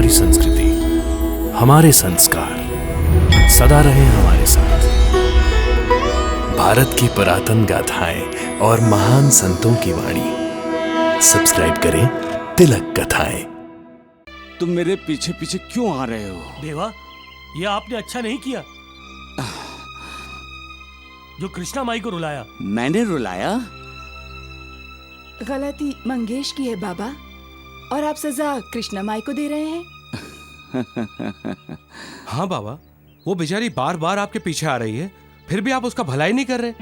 हमारी संस्कृति, हमारे संस्कार सदा रहे हमारे साथ। भारत की पुरातन गाथाएं और महान संतों की वाणी। सब्सक्राइब करें तिलक कथाएं। तुम मेरे पीछे पीछे क्यों आ रहे हो? देवा, ये आपने अच्छा नहीं किया जो कृष्णा माई को रुलाया। मैंने रुलाया? गलती मंगेश की है बाबा, और आप सजा कृष्णा माई को दे रहे हैं। हाँ बाबा, वो बेचारी बार बार आपके पीछे आ रही है, फिर भी आप उसका भलाई नहीं कर रहे।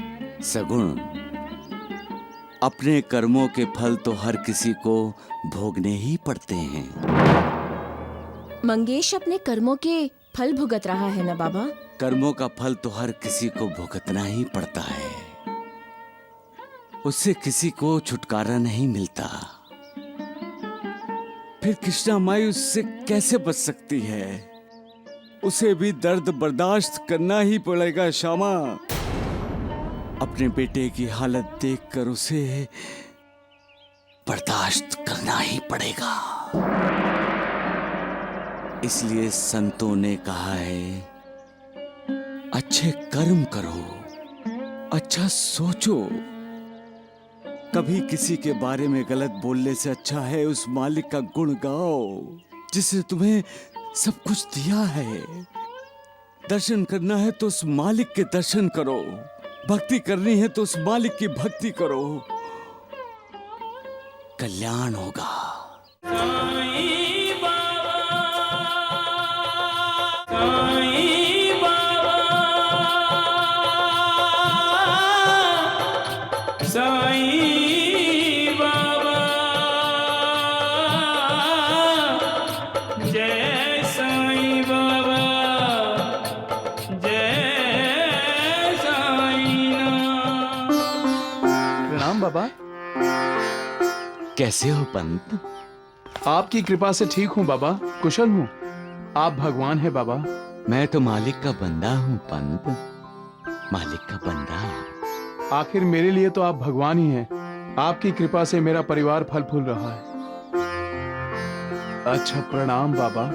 सगुण, अपने कर्मों के फल तो हर किसी को भोगने ही पड़ते हैं। मंगेश अपने कर्मों के फल भुगत रहा है ना बाबा? कर्मों का फल तो हर किसी को भुगतना ही पड़ता है, उससे किसी को छुटकारा नहीं मिलता। फिर कृष्णा माई उससे कैसे बच सकती है? उसे भी दर्द बर्दाश्त करना ही पड़ेगा श्यामा। अपने बेटे की हालत देखकर उसे बर्दाश्त करना ही पड़ेगा। इसलिए संतों ने कहा है, अच्छे कर्म करो, अच्छा सोचो। कभी किसी के बारे में गलत बोलने से अच्छा है उस मालिक का गुण गाओ जिसने तुम्हें सब कुछ दिया है। दर्शन करना है तो उस मालिक के दर्शन करो, भक्ति करनी है तो उस मालिक की भक्ति करो, कल्याण होगा। बाबा, कैसे हो पंत? आपकी कृपा से ठीक हूँ बाबा, कुशल हूँ। आप भगवान हैं बाबा। मैं तो मालिक का बंदा हूँ पंत, मालिक का बंदा। आखिर मेरे लिए तो आप भगवान ही हैं। आपकी कृपा से मेरा परिवार फल फूल रहा है। अच्छा, प्रणाम बाबा।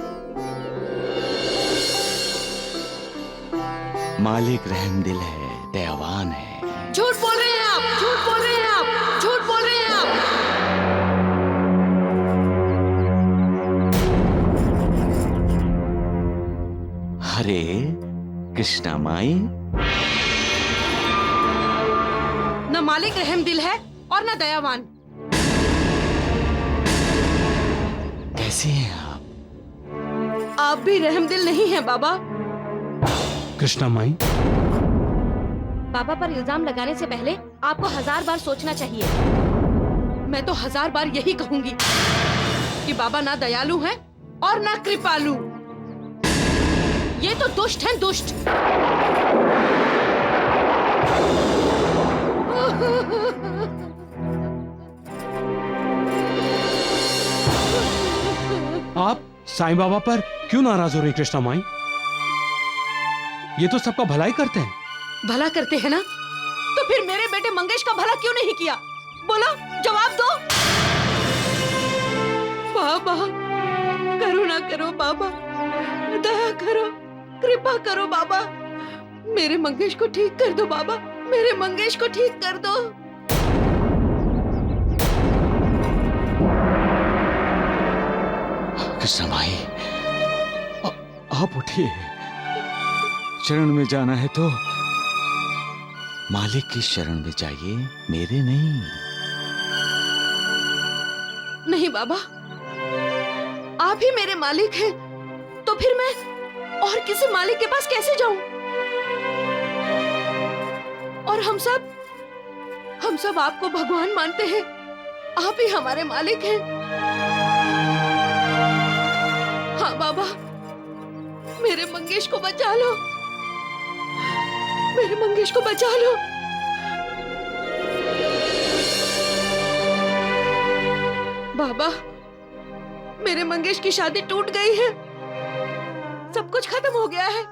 मालिक रहमदिल है, दयावान है। झूठ बोल रहे हैं आप, झूठ बोल रहे हैं आप, झूठ बोल रहे हैं आप। हरे कृष्णा माई, न मालिक रहमदिल है और न दयावान। कैसे हैं आप? आप भी रहमदिल नहीं हैं बाबा। कृष्णा माई, बाबा पर इल्जाम लगाने से पहले आपको 1000 बार सोचना चाहिए। मैं तो 1000 बार यही कहूंगी कि बाबा ना दयालु हैं और ना कृपालु। ये तो दुष्ट हैं, दुष्ट। आप साईं बाबा पर क्यों नाराज हो रही कृष्णा माई? ये तो सबका भलाई करते हैं। भला करते हैं ना, तो फिर मेरे बेटे मंगेश का भला क्यों नहीं किया? बोलो, जवाब दो। बाबा, करुणा करो बाबा, दया करो, कृपा करो बाबा। मेरे मंगेश को ठीक कर दो बाबा, मेरे मंगेश को ठीक कर दो। कृष्णा माई, आप उठिए। शरण में जाना है तो मालिक की शरण में जाइए, मेरे नहीं। नहीं बाबा, आप ही मेरे मालिक हैं, तो फिर मैं और किसी मालिक के पास कैसे जाऊं? और हम सब आपको भगवान मानते हैं, आप ही हमारे मालिक हैं। हाँ बाबा, मेरे मंगेश को बचा लो, मेरे मंगेश को बचा लो। बाबा, मेरे मंगेश की शादी टूट गई है, सब कुछ खत्म हो गया है।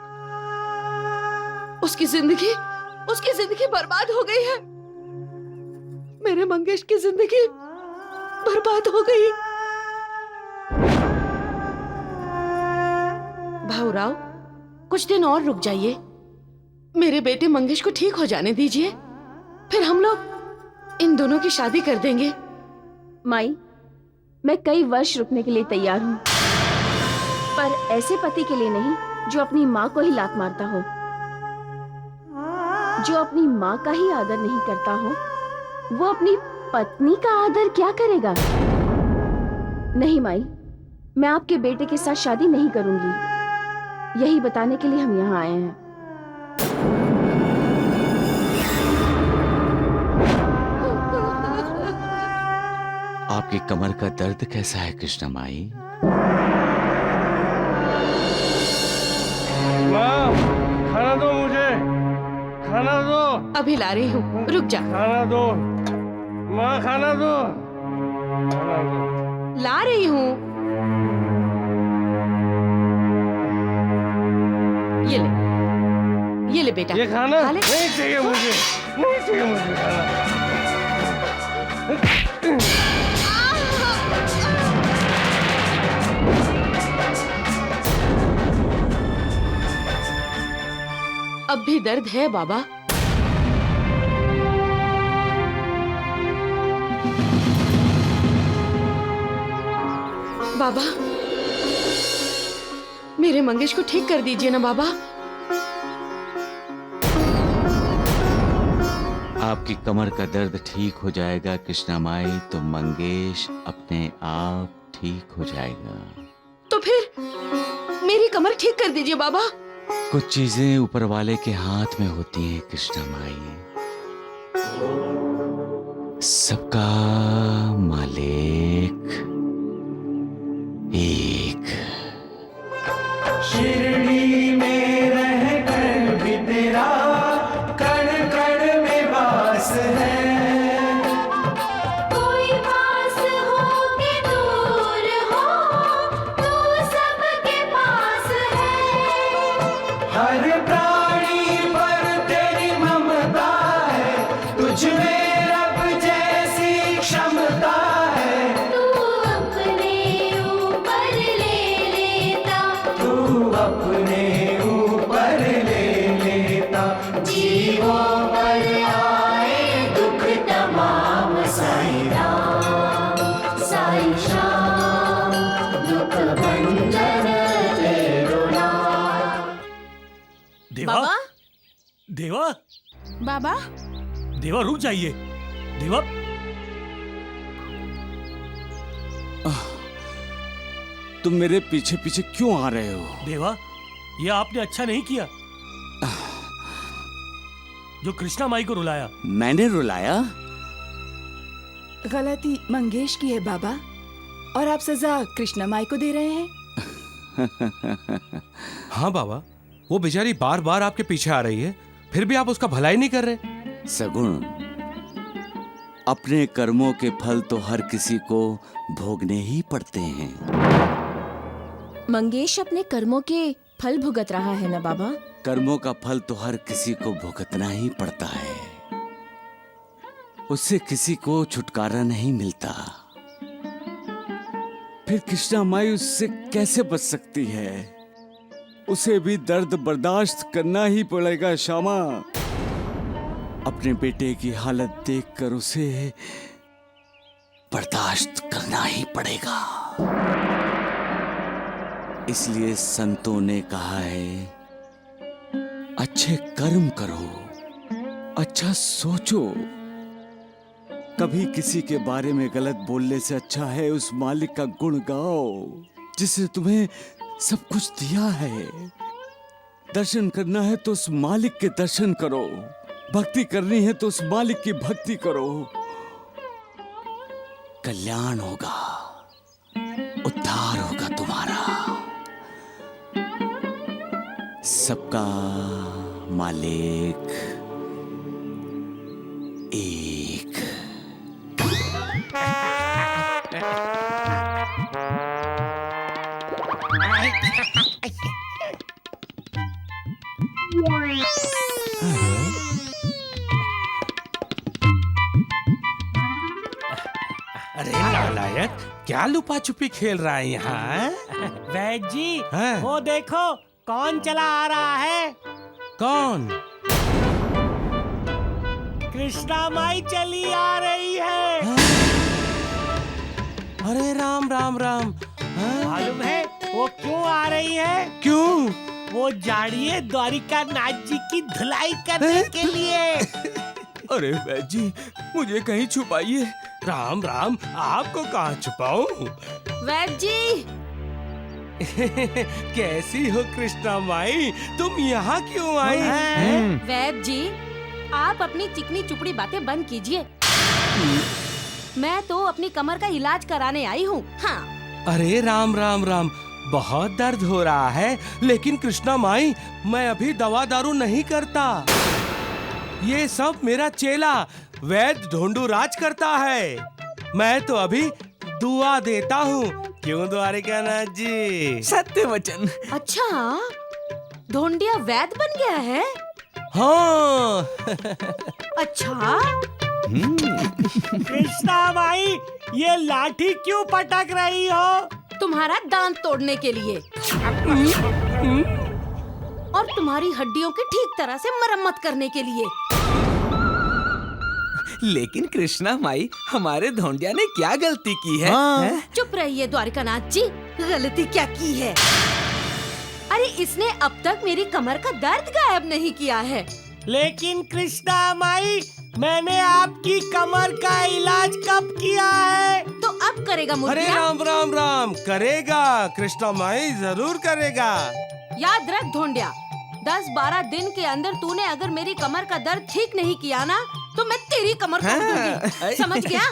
उसकी जिंदगी बर्बाद हो गई है। मेरे मंगेश की जिंदगी बर्बाद हो गई। बाबूराव, कुछ दिन और रुक जाइए। मेरे बेटे मंगेश को ठीक हो जाने दीजिए, फिर हम लोग इन दोनों की शादी कर देंगे। माई, मैं कई वर्ष रुकने के लिए तैयार हूँ, पर ऐसे पति के लिए नहीं जो अपनी माँ को ही लात मारता हो, जो अपनी माँ का ही आदर नहीं करता हो, वो अपनी पत्नी का आदर क्या करेगा? नहीं माई, मैं आपके बेटे के साथ शादी नहीं करूंगी। यही बताने के लिए हम यहाँ आए हैं। आपकी कमर का दर्द कैसा है कृष्णा माई? माँ, खाना दो मुझे, खाना दो। अभी ला रही हूँ, रुक जा। खाना दो माँ, खाना दो, खाना दो। ला रही हूँ। ये ले बेटा, ये खाना खा ले। नहीं चाहिए मुझे, नहीं चाहिए मुझे खाना। अब भी दर्द है बाबा? बाबा, मेरे मंगेश को ठीक कर दीजिए ना बाबा। आपकी कमर का दर्द ठीक हो जाएगा कृष्णा माई, तो मंगेश अपने आप ठीक हो जाएगा। तो फिर मेरी कमर ठीक कर दीजिए बाबा। कुछ चीजें ऊपर वाले के हाथ में होती हैं कृष्णा माई। सबका मालिक एक। शिरडी में रह कर भी तेरा कण कण में वास है। कोई पास हो के दूर हो, तू सबके पास है। हर प्राणी पर तेरी ममता है, तुझ में रब जैसी क्षमता है। तू अपने ऊपर ले लेता, तू अपने ऊपर ले लेता, जीवों पर आए दुख तमाम। साईं राम, साईं श्याम, दुख भंजन तेरो नाम। देवा, बाबा? देवा, बाबा, देवा रुक जाइए। देवा, तुम मेरे पीछे पीछे क्यों आ रहे हो? देवा, ये आपने अच्छा नहीं किया जो कृष्णा माई को रुलाया। मैंने रुलाया? गलती मंगेश की है बाबा, और आप सजा कृष्णा माई को दे रहे हैं। हाँ बाबा, वो बेचारी बार बार आपके पीछे आ रही है, फिर भी आप उसका भलाई नहीं कर रहे। सगुण, अपने कर्मों के फल तो हर किसी को भोगने ही पड़ते हैं। मंगेश अपने कर्मों के फल भुगत रहा है ना बाबा? कर्मों का फल तो हर किसी को भुगतना ही पड़ता है, उससे किसी को छुटकारा नहीं मिलता। फिर कृष्णा माई उससे कैसे बच सकती है? उसे भी दर्द बर्दाश्त करना ही पड़ेगा श्यामा। अपने बेटे की हालत देखकर उसे बर्दाश्त करना ही पड़ेगा। इसलिए संतों ने कहा है, अच्छे कर्म करो, अच्छा सोचो। कभी किसी के बारे में गलत बोलने से अच्छा है उस मालिक का गुण गाओ जिसने तुम्हें सब कुछ दिया है। दर्शन करना है तो उस मालिक के दर्शन करो, भक्ति करनी है तो उस मालिक की भक्ति करो। कल्याण होगा, उद्धार होगा तुम्हारा। सबका मालिक एक। अरे नालायक, क्या लुपा छुपी खेल रहा है यहाँ? वैद जी, हाँ। वो देखो कौन चला आ रहा है? कौन? कृष्णा माई चली आ रही है। अरे राम राम राम। मालूम है वो क्यों आ रही है? क्यों? वो जाड़िए द्वारिका नाथ जी की धुलाई करने के लिए। अरे वैद जी, मुझे कहीं छुपाइए। राम राम, आपको कहाँ छुपाऊं? वैद जी, कैसी हो कृष्णा माई? तुम यहाँ क्यों आई? वैद जी, आप अपनी चिकनी चुपड़ी बातें बंद कीजिए। मैं तो अपनी कमर का इलाज कराने आई हूँ। हाँ। अरे राम राम राम, बहुत दर्द हो रहा है। लेकिन कृष्णा माई, मैं अभी दवा दारू नहीं करता। ये सब मेरा चेला वैद ढोंडू राज करता है। मैं तो अभी दुआ देता हूँ। क्यों द्वारिका नाथ जी? सत्य वचन। अच्छा, ढोंडिया वैद बन गया है? हाँ। अच्छा। कृष्णा माई, ये लाठी क्यों पटक रही हो? तुम्हारा दांत तोड़ने के लिए और तुम्हारी हड्डियों की ठीक तरह से मरम्मत करने के लिए। लेकिन कृष्णा माई, हमारे धोंडिया ने क्या गलती की है? चुप रहिए द्वारिकानाथ जी। गलती क्या की है? अरे इसने अब तक मेरी कमर का दर्द गायब नहीं किया है। लेकिन कृष्णा माई, मैंने आपकी कमर का इलाज कब किया है? तो अब करेगा अरे मुर्गिया? राम राम राम, करेगा कृष्णा माई, जरूर करेगा। याद रख ढोंडिया, 10-12 दिन के अंदर तूने अगर मेरी कमर का दर्द ठीक नहीं किया ना, तो मैं तेरी कमर तोड़ दूंगी। समझ गया?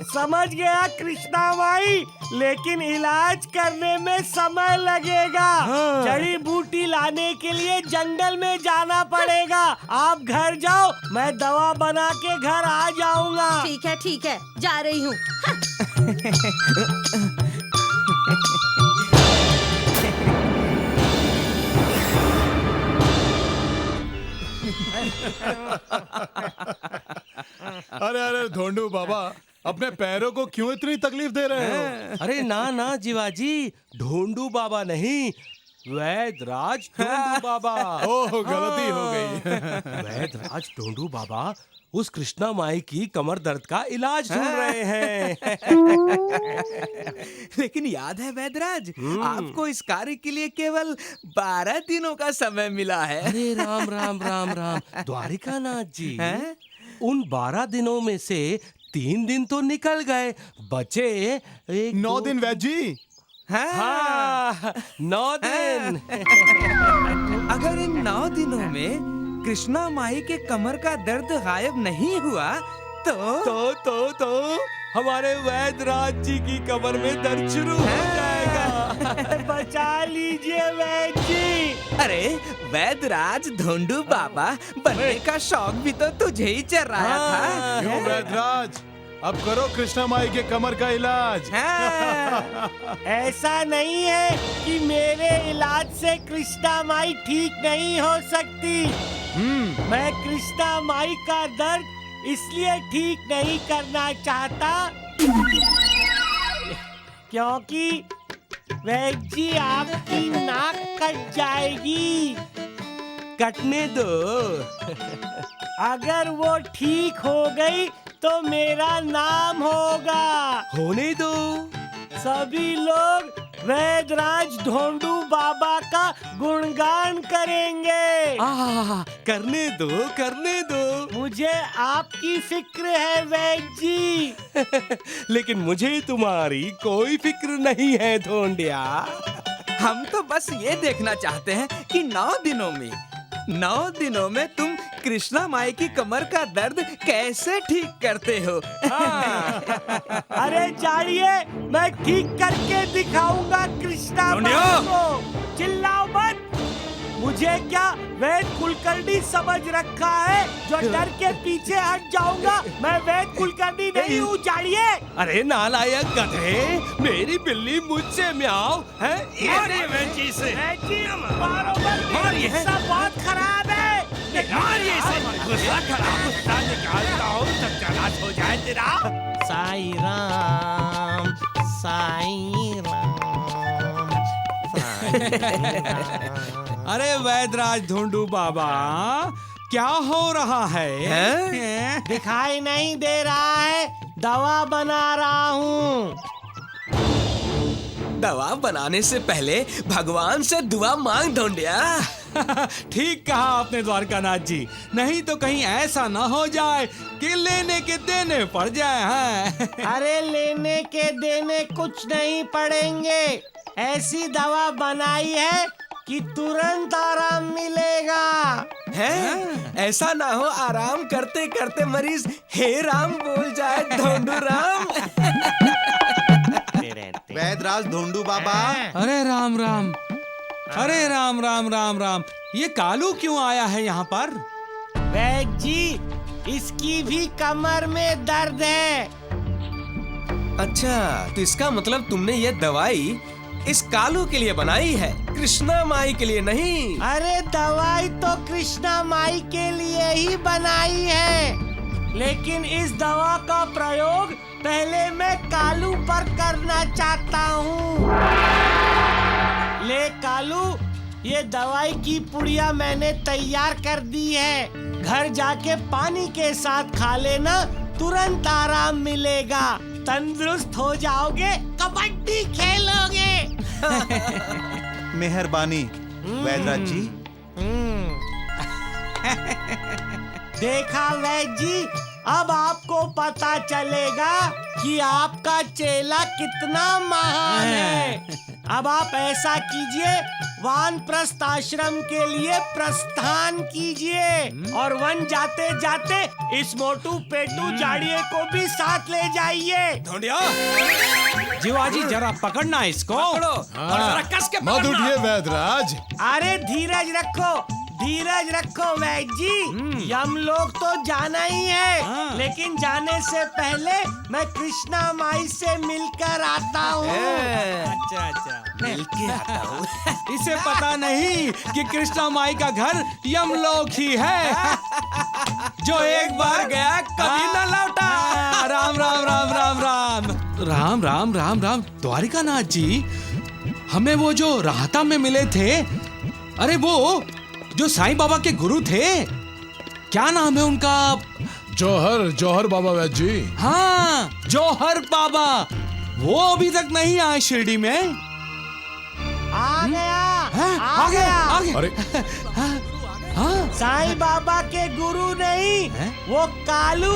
समझ गया कृष्णा माई, लेकिन इलाज करने में समय लगेगा। जड़ी बूटी लाने के लिए जंगल में जाना पड़ेगा। आप घर जाओ, मैं दवा बना के घर आ जाऊंगा। ठीक है, जा रही हूँ। अरे अरे ढोंडू बाबा, अपने पैरों को क्यों इतनी तकलीफ दे रहे हो? अरे ना ना जीवाजी, ढोंडू बाबा नहीं, वैद राज ढोंडू बाबा। ओह, गलती हो गई। वैद राज ढोंडू बाबा उस कृष्णा माई की कमर दर्द का इलाज ढूंढ रहे हैं। लेकिन याद है वैदराज, आपको इस कार्य के लिए केवल 12 दिनों का समय मिला है। अरे राम राम राम राम, द्वारिका नाथ जी, उन 12 दिनों में से 3 दिन तो निकल गए, बचे 9 दिन वैद जी। हाँ, 9 दिन। अगर इन 9 दिनों में कृष्णा माई के कमर का दर्द गायब नहीं हुआ तो हमारे वैद राज जी की कमर में दर्द शुरू हो जाएगा। बचा लीजिए वैद जी। अरे वैदराज ढोंडू बाबा बनने का शौक भी तो तुझे ही चल रहा था। क्यों वैदराज, अब करो कृष्णा माई के कमर का इलाज। ऐसा नहीं है कि मेरे इलाज से कृष्णा माई ठीक नहीं हो सकती। मैं कृष्णा माई का दर्द इसलिए ठीक नहीं करना चाहता क्योंकि वैद जी आपकी नाक कट जाएगी। कटने दो। अगर वो ठीक हो गई तो मेरा नाम होगा। होने दो। सभी लोग वैदराज ढोंडू बाबा का गुणगान करेंगे। करने दो, करने दो। मुझे आपकी फिक्र है वैद जी। लेकिन मुझे तुम्हारी कोई फिक्र नहीं है ढोंडिया। हम तो बस ये देखना चाहते हैं कि 9 दिनों में तुम कृष्णा माई की कमर का दर्द कैसे ठीक करते हो। अरे जाड़िए, मैं ठीक करके दिखाऊंगा कृष्णा माई को। चिल्लाओ मत। मुझे क्या वैद कुलकर्णी समझ रखा है जो डर के पीछे हट जाऊंगा? मैं वैद कुलकर्णी नहीं हूँ जाड़िए। अरे नालायक गधे, मेरी बिल्ली मुझसे म्याऊं है। अरे वैद जी से गुस्सा बहुत खराब है। गुस्सा खराब निकालता हूँ तब जलाश हो जाए तेरा। साई राम, साई राम, साई राम। अरे वैद्यराज ढूंढू बाबा, क्या हो रहा है? दिखाई नहीं दे रहा है, दवा बना रहा हूँ। दवा बनाने से पहले भगवान से दुआ मांग ढूंढिया। ठीक कहा आपने द्वारकानाथ जी, नहीं तो कहीं ऐसा ना हो जाए कि लेने के देने पड़ जाए। हैं? अरे लेने के देने कुछ नहीं पड़ेंगे, ऐसी दवा बनाई है कि तुरंत आराम मिलेगा। है? ऐसा ना हो आराम करते करते मरीज हे राम बोल जाए। ढूंढू राम। वैद्यराज ढूंढू बाबा। अरे राम राम, अरे राम राम राम राम, ये कालू क्यों आया है यहाँ पर? वैद्य जी, इसकी भी कमर में दर्द है। अच्छा, तो इसका मतलब तुमने ये दवाई इस कालू के लिए बनाई है, कृष्णा माई के लिए नहीं। अरे दवाई तो कृष्णा माई के लिए ही बनाई है, लेकिन इस दवा का प्रयोग पहले मैं कालू पर करना चाहता हूँ। ले कालू, ये दवाई की पुड़िया मैंने तैयार कर दी है, घर जाके पानी के साथ खा लेना, तुरंत आराम मिलेगा, तंदुरुस्त हो जाओगे, कबड्डी खेलोगे। मेहरबानी वैद्यराज जी। देखा वैद्य जी, अब आपको पता चलेगा कि आपका चेला कितना महान है। अब आप ऐसा कीजिए, वानप्रस्थ आश्रम के लिए प्रस्थान कीजिए और वन जाते जाते इस मोटू पेटू जाड़िए को भी साथ ले जाइए। ढूंढिया जीवाजी, जरा पकड़ना इसको। मत उठिए वैद्यराज। अरे धीरज रखो, धीरज रखो वैद्य जी, हम लोग तो जाना ही है, लेकिन जाने से पहले मैं कृष्णा माई से मिलकर आता हूँ। अच्छा अच्छा, मिलके आता हूँ। इसे पता नहीं कि कृष्णा माई का घर यमलोक ही है, जो एक बार गया कभी न लौटा। राम राम राम राम राम राम राम राम राम। द्वारिकानाथ जी, हमें वो जो राहता में मिले थे, अरे वो जो साईं बाबा के गुरु थे, क्या नाम है उनका? जौहर, जौहर बाबा वैद्य जी। हाँ, जौहर बाबा, वो अभी तक नहीं आए शिरडी में। आ गया, आ गया, आ गया। अरे हाँ, साईं बाबा के गुरु नहीं, वो कालू,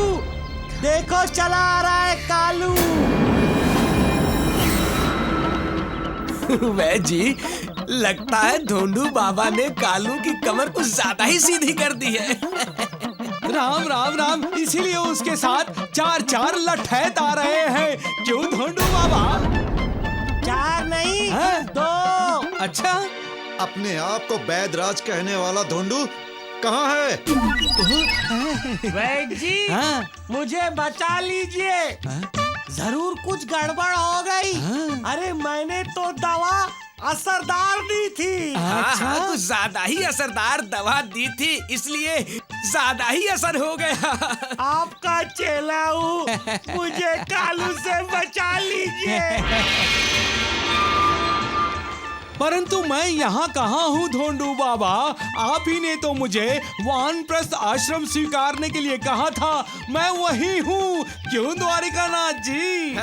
देखो चला आ रहा है कालू। वैद्य जी, लगता है ढूंढू बाबा ने कालू की कमर कुछ ज्यादा ही सीधी कर दी है। राम राम राम, इसीलिए उसके साथ चार चार लठैत आ रहे हैं। क्यों ढूंढू बाबा? चार नहीं, दो। अच्छा, अपने आप को वैद्यराज कहने वाला ढूंढू कहाँ है? वैद्य जी, मुझे बचा लीजिए, जरूर कुछ गड़बड़ हो गई। अरे मैंने तो दवा असरदार दी थी। अच्छा, कुछ ज्यादा ही असरदार दवा दी थी, इसलिए ज्यादा ही असर हो गया। आपका चेला हूँ, मुझे कालू से बचा लीजिए। परंतु मैं यहाँ कहाँ हूँ ढूंढू बाबा? आप ही ने तो मुझे वानप्रस्थ आश्रम स्वीकारने के लिए कहा था, मैं वही हूँ। क्यों द्वारिकानाथ जी?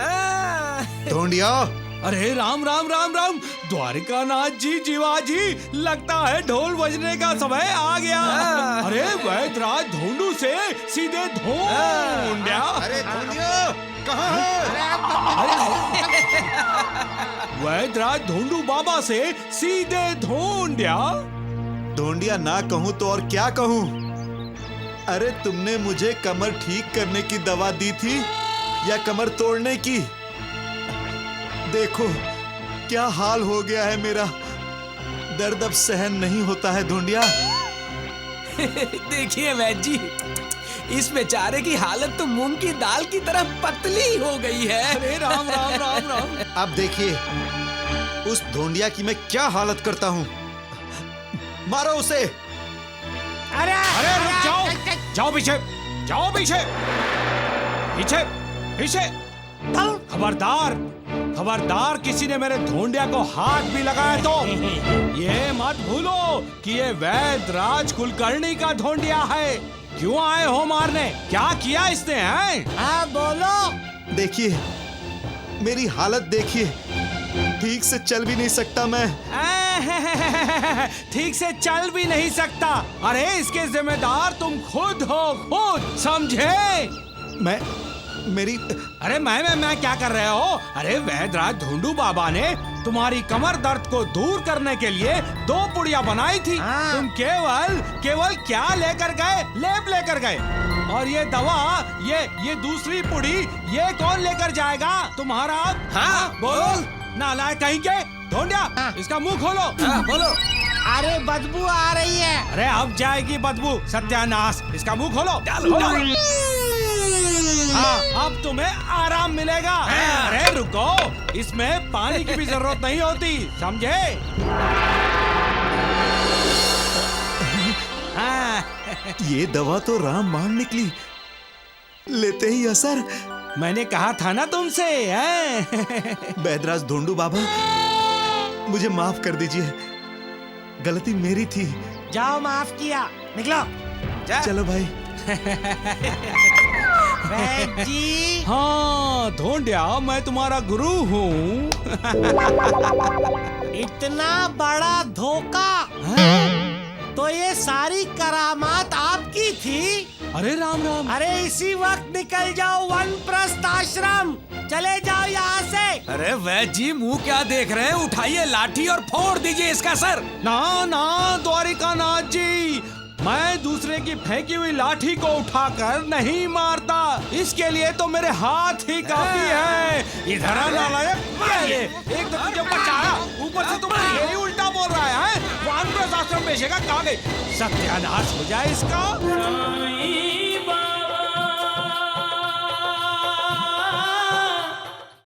ढूंढिया। अरे राम राम राम राम, द्वारिकानाथ जी, जीवाजी, लगता है ढोल बजने का समय आ गया। अरे वैद्यराज ढूंढू से सीधे ढूंढिया। अरे ढूंढिया कहाँ है? वैद्यराज ढूंढू बाबा से सीधे ढूंढिया। ढूंढिया ना कहूँ तो और क्या कहूँ? अरे तुमने मुझे कमर ठीक करने की दवा दी थी या कमर तोड़ने की? देखो क्या हाल हो गया है मेरा, दर्द अब सहन नहीं होता है ढूंढिया। देखिए वैद्य जी, इस बेचारे की हालत तो मूंग की दाल की तरह पतली हो गई है। अरे राम राम राम राम। अब देखिए उस ढूंढिया की मैं क्या हालत करता हूँ। मारो उसे। अरे अरे रुक जाओ, जाओ पीछे, जाओ पीछे, पीछे पीछे। खबरदार, खबरदार किसी ने मेरे धोंडिया को हाथ भी लगाया तो ये मत भूलो कि ये वैद राज कुलकर्णी का धोंडिया है। क्यों आए हो मारने? क्या किया इसने? हैं? हाँ बोलो। देखिए मेरी हालत देखिए, ठीक से चल भी नहीं सकता मैं। ठीक से चल भी नहीं सकता? अरे इसके जिम्मेदार तुम खुद हो, खुद समझे? अरे मैं क्या कर रहे हो? अरे वैदराज धोंडू बाबा ने तुम्हारी कमर दर्द को दूर करने के लिए 2 पुड़िया बनाई थी। तुम केवल क्या लेकर गए? लेप लेकर गए। और ये दवा, ये दूसरी पुड़ी, ये कौन लेकर जाएगा? तुम्हारा? हाँ बोलो नालायक कहीं के। धोंडिया इसका मुंह खोलो। बोलो। अरे बदबू आ रही है। अरे अब जाएगी बदबू, सत्यानाश। इसका मुंह खोलो। हाँ अब तुम्हें आराम मिलेगा। अरे रुको, इसमें पानी की भी जरूरत नहीं होती, समझे? ये दवा तो रामबाण निकली, लेते ही असर। मैंने कहा था ना तुमसे। वैदराज धोंडू बाबा, मुझे माफ कर दीजिए, गलती मेरी थी। जाओ, माफ किया, निकलो। चलो भाई। वैद जी। हाँ धोंडिया, मैं तुम्हारा गुरु हूँ। इतना बड़ा धोखा। तो ये सारी करामात आपकी थी? अरे राम राम। अरे इसी वक्त निकल जाओ वानप्रस्थ आश्रम, चले जाओ यहाँ से। अरे वैद जी मुंह क्या देख रहे हैं? उठाइए लाठी और फोड़ दीजिए इसका सर। ना ना द्वारिकानाथ जी, मैं दूसरे की फेंकी हुई लाठी को उठाकर नहीं मारता। इसके लिए तो मेरे हाथ ही काफी है। इधर नालायक, एक तो तुझे बचाया, ऊपर से तुम यही उल्टा बोल रहा है। वानप्रस्थ आश्रम भेजेगा? कहाँ गई? सत्यानाश हो जाए इसका।